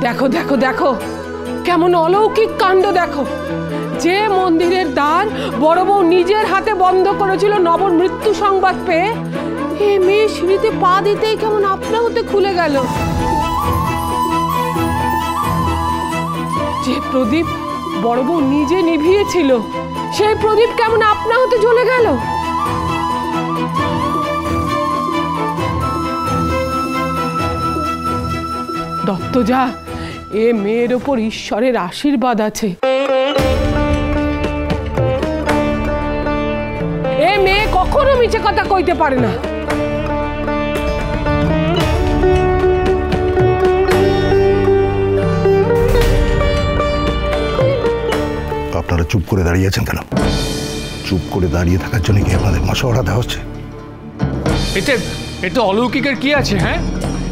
দেখো দেখো দেখো কেমন অলৌকিক কাণ্ড দেখো। যে মন্দিরের দ্বার বড় বউ নিজের হাতে বন্ধ করেছিল নবর মৃত্যু সংবাদ পেয়ে, এ মেয়ে সিঁড়িতে পা দিতেই কেমন আপনা হতে খুলে গেল। যে প্রদীপ বড় বউ নিজে নিভিয়েছিল, সেই প্রদীপ কেমন আপনা হতে জ্বলে গেল। দত্তজা, এ মেয়ের ওপর ঈশ্বরের আশীর্বাদ আছে। এ মেয়ে কখনো মিছে কথা কইতে পারে না। আপনারা চুপ করে দাঁড়িয়ে আছেন কেন? চুপ করে দাঁড়িয়ে থাকার জন্য কি আপনাদের মশওয়ারা দেওয়া হচ্ছে? এতে অলৌকিকের কি আছে? হ্যাঁ,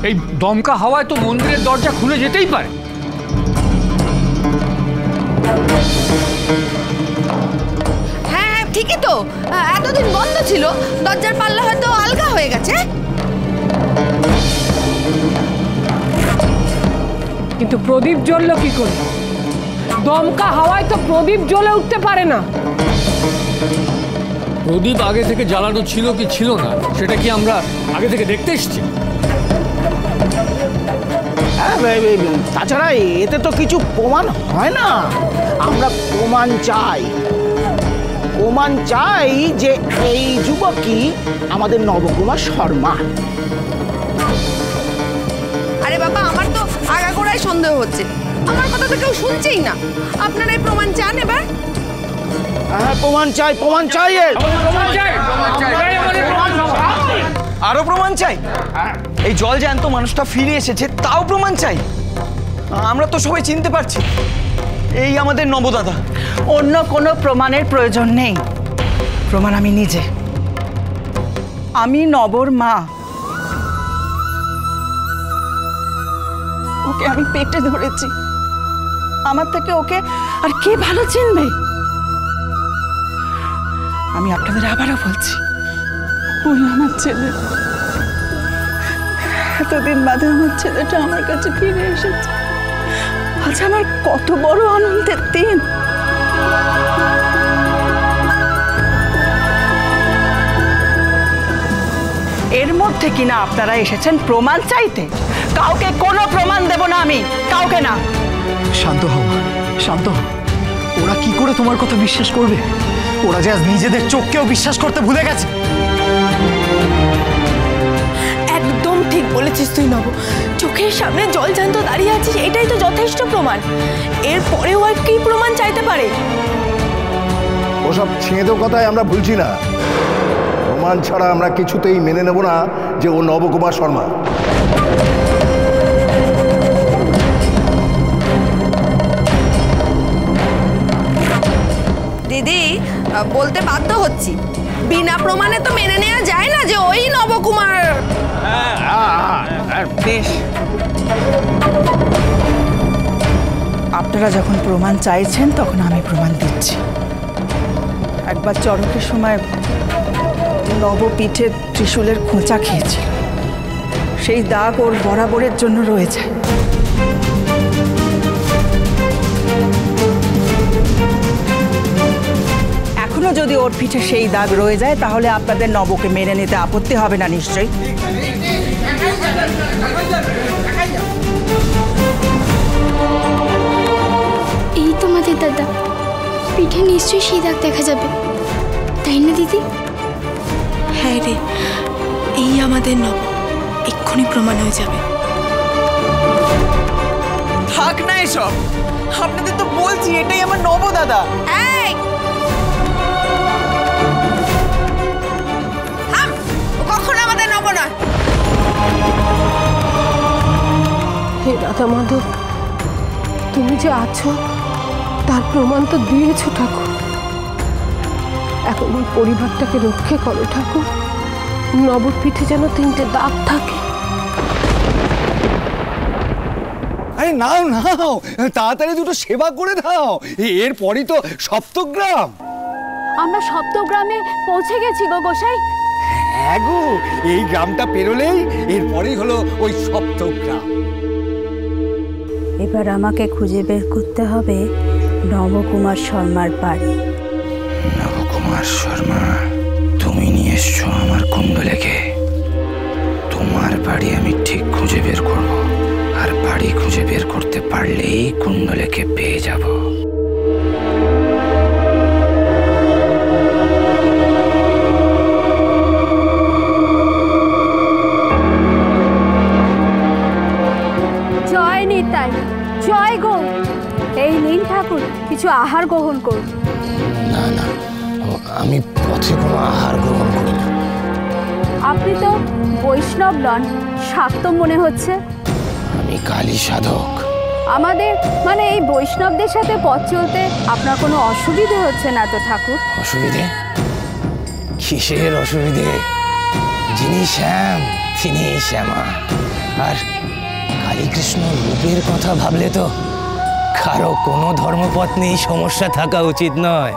এই দমকা হাওয়ায় তো মন্দিরের দরজা খুলে যেতেই পারে। হ্যাঁ ঠিকই তো, এতদিন বন্ধ ছিল, দরজার পাল্লা হয়তো আলগা হয়ে গেছে। কিন্তু প্রদীপ জ্বললো কি করে? দমকা হাওয়ায় তো প্রদীপ জ্বলে উঠতে পারে না। প্রদীপ আগে থেকে জ্বালানো ছিল কি ছিল না সেটা কি আমরা আগে থেকে দেখতে এসেছি? তাছাড়া এতে তো কিছু প্রমাণ হয় না। আমরা প্রমাণ চাই যে এই যুবকই আমাদের নবকুমার শর্মা। আরে বাবা, আমার তো আগাগোড়াই সন্দেহ হচ্ছে, আমার কথা তো কেউ শুনছেই না। আপনারা এই প্রমাণ চান এবার? হ্যাঁ, প্রমাণ চাই। আরো প্রমাণ চাই? এই জল জ্যান্ত মানুষটা ফিরে এসেছে তাও প্রমাণ চাই? আমরা তো সবাই চিনতে পারছি এই আমাদের নবদাদা। অন্য কোনো প্রমাণের প্রয়োজন নেই। প্রমাণ আমি নিজে। আমি নবর মা। ওকে আমি পেটে ধরেছি। আমার থেকে ওকে আর কে ভালো চিনবে? আমি আপনাদের আবারও বলছি, ওই আমার ছেলে। এতদিন বাদে আমার ছেলেটা আমার কাছে ফিরে এসেছে। আজ আমার কত বড় আনন্দের দিন। এর মধ্যে কিনা আপনারা এসেছেন প্রমাণ চাইতে। কাউকে কোনো প্রমাণ দেব না আমি, কাউকে না। শান্ত হও, শান্ত হও। ওরা কি করে তোমার কথা বিশ্বাস করবে? ওরা যে আজ নিজেদের চোখকেও বিশ্বাস করতে ভুলে গেছে। একদম ঠিক বলেছিস তুই নব। চোখের সামনে জলজান্ত দাঁড়িয়ে আছিস, এটাই তো যথেষ্ট প্রমাণ। এরপরেও আর কি প্রমাণ চাইতে পারে? ওসব ছেঁদো কথায় আমরা ভুলছি না। প্রমাণ ছাড়া আমরা কিছুতেই মেনে নেব না যে ও নবকুমার শর্মা। দিদি, বলতে বাধ্য হচ্ছি, বিনা প্রমাণে তো মেনে নেওয়া যায় না যে ওই নবকুমার। বেশ, আপনারা যখন প্রমাণ চাইছেন তখন আমি প্রমাণ দিচ্ছি। একবার চড়কের সময় নবপীঠে ত্রিশূলের খোঁচা খেয়েছিল, সেই দাগ ওর বরাবরের জন্য রয়ে যায়। এখনো যদি ওর পিঠে সেই দাগ রয়ে যায় তাহলে আপনাদের নবকে মেনে নিতে আপত্তি হবে না নিশ্চয়ই? এই তোমাদের দাদা, পিঠে নিশ্চয়ই সেই দাগ দেখা যাবে, তাই না দিদি? হ্যাঁ রে, এই আমাদের নব, এক্ষুনি প্রমাণ হয়ে যাবে। থাক না এসব, আপনাদের তো বলছি এটাই আমার নব দাদা। কখন আমাদের নব না। হে রাধা মাধব, তুমি যে আছো তার প্রমাণ তো দিয়েছো ঠাকুর। এখন ওই পরিবারটাকে রক্ষে করো ঠাকুর। নবর পিঠে যেন 3টে দাগ থাকে। আরে নাও নাও, তাড়াতাড়ি দুটো সেবা করে দাও। এরপরই তো সপ্তগ্রাম। আমরা সপ্তগ্রামে পৌঁছে গেছি গো গোসাই। হ্যাঁ গো, এই গ্রামটা পেরোলেই এরপরেই হলো ওই সপ্তগ্রাম। এবার আমাকে খুঁজে বের করতে হবে নবকুমার শর্মার বাড়ি। নবকুমার শর্মা, তুমি নিয়ে এসছো আমার কুণ্ডলেকে। তোমার বাড়ি আমি ঠিক খুঁজে বের করব, আর বাড়ি খুঁজে বের করতে পারলেই কুণ্ডলেকে পেয়ে যাব। জয় নিতাই, জয় গো। এই নিন ঠাকুর, কিছু আহার গ্রহণ করুন। না না, আমি পথে কোনো আহার গ্রহণ করি না। আপনি তো বৈষ্ণব নন, শাক্ত মনে হচ্ছে। আমি কালী সাধক। আমাদের মানে এই বৈষ্ণবদের সাথে পথ চলতে আপনার কোনো অসুবিধে হচ্ছে না তো ঠাকুর? অসুবিধে? কিসের অসুবিধে? যিনি শ্যাম তিনি শ্যামা। আর কালীকৃষ্ণ রূপের কথা ভাবলে তো কারো কোনো ধর্মপত্নী সমস্যা থাকা উচিত নয়।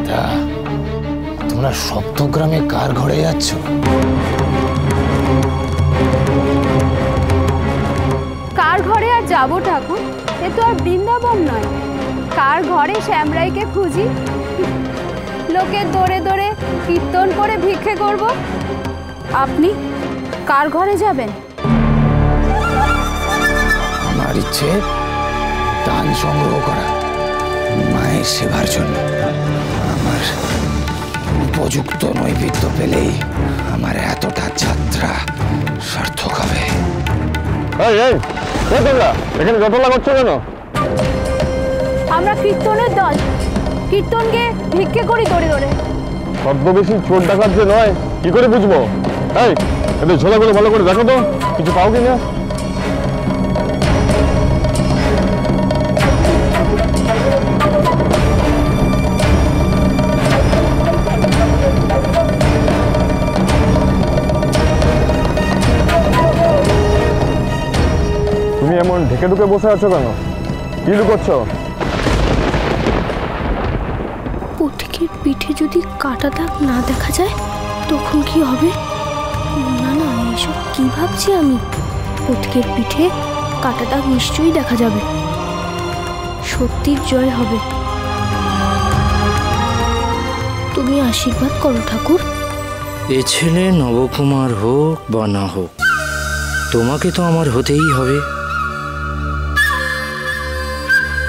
তা তোমরা সপ্তগ্রামে কার ঘরে যাচ্ছ? কার ঘরে আর যাবো ঠাকুর? এ তো আর বৃন্দাবন নয়। কার ঘরে শ্যামরাইকে খুঁজি, লোকের দৌড়ে দৌড়ে কীর্তন করে ভিক্ষে করব। আপনি কার ঘরে যাবেন? আমার ইচ্ছে দান সংগ্রহ করা, মায়ের সেবার জন্য। আমার উপযুক্ত নৈবেদ্য পেলেই আমার এতটা যাত্রা সার্থক হবে। এখানে জটলা করছো কেন? আমরা কীর্তনের দল, কীর্তনকে ভিক্ষে করি দৌড়ে দৌড়ে। ছদ্মবেশী চোর ডাকাত যে নয় কি করে বুঝবো? এই এদের ঝোলাগুলো ভালো করে দেখো তো, কিছু পাও কিনা। তুমি এমন ঢেকে ঢুকে বসে আছো কেন? কি লুকোচ্ছ? পথিকের পিঠে যদি কাটা দাগ না দেখা যায় তখন কি হবে? না না, এসব কি ভাবছি আমি? পথিকের পিঠে কাটা দাগ নিশ্চয়ই দেখা যাবে, সত্যির জয় হবে। তুমি আশীর্বাদ করো ঠাকুর। এ ছেলে নবকুমার হোক বা না হোক, তোমাকে তো আমার হতেই হবে।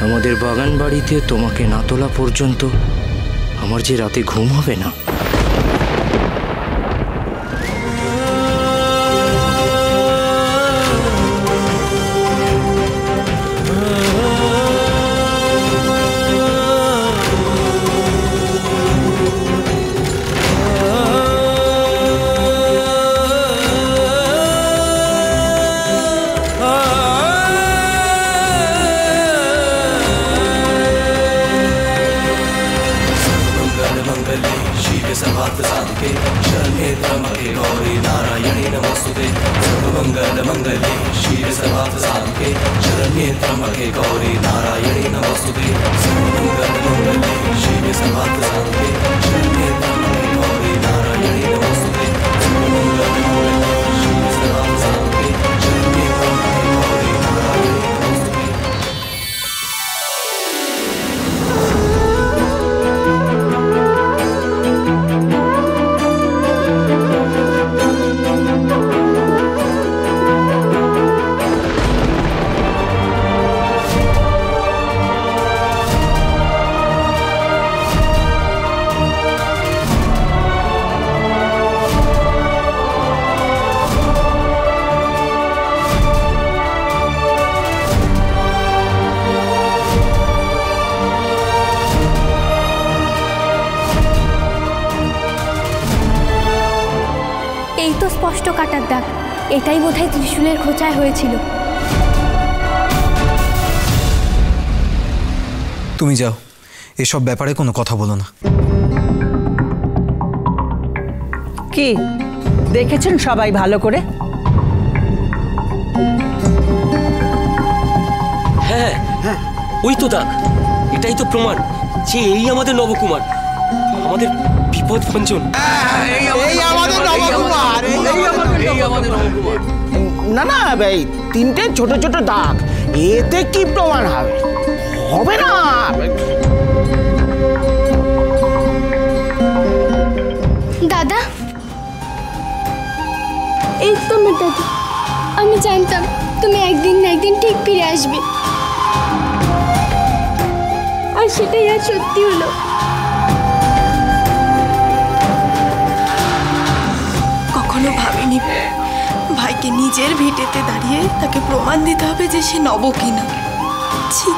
আমাদের বাগান বাড়িতে তোমাকে না তোলা পর্যন্ত আমার যে রাতে ঘুম হবে না। স্পষ্ট কাটার দাগ, এটাই বোধহয় ত্রিশূলের খোঁচায় হয়েছিল। তুমি যাও, এসব ব্যাপারে কোনো কথা বলো না। কি দেখেছেন সবাই ভালো করে? হ্যাঁ হ্যাঁ, ওই তো দাগ। এটাই তো প্রমাণ যে এই আমাদের নবকুমার, আমাদের বিপদ ভঞ্জন। না না ভাই, তিনটে ছোট ছোট দাগ, এতে কি প্রমাণ হবে? হবে না। দাদা, এই তো আমার দাদা। আমি জানতাম তুমি একদিন না একদিন ঠিক ফিরে আসবে, আর সেটাই আর সত্যি হলো। কখনো ভাবিনি ভাইকে নিজের ভিটেতে দাঁড়িয়ে তাকে প্রমাণ দিতে হবে যে সে নব কিনা। ছি।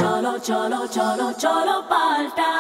চলো চলো চলো চলো পাল্টা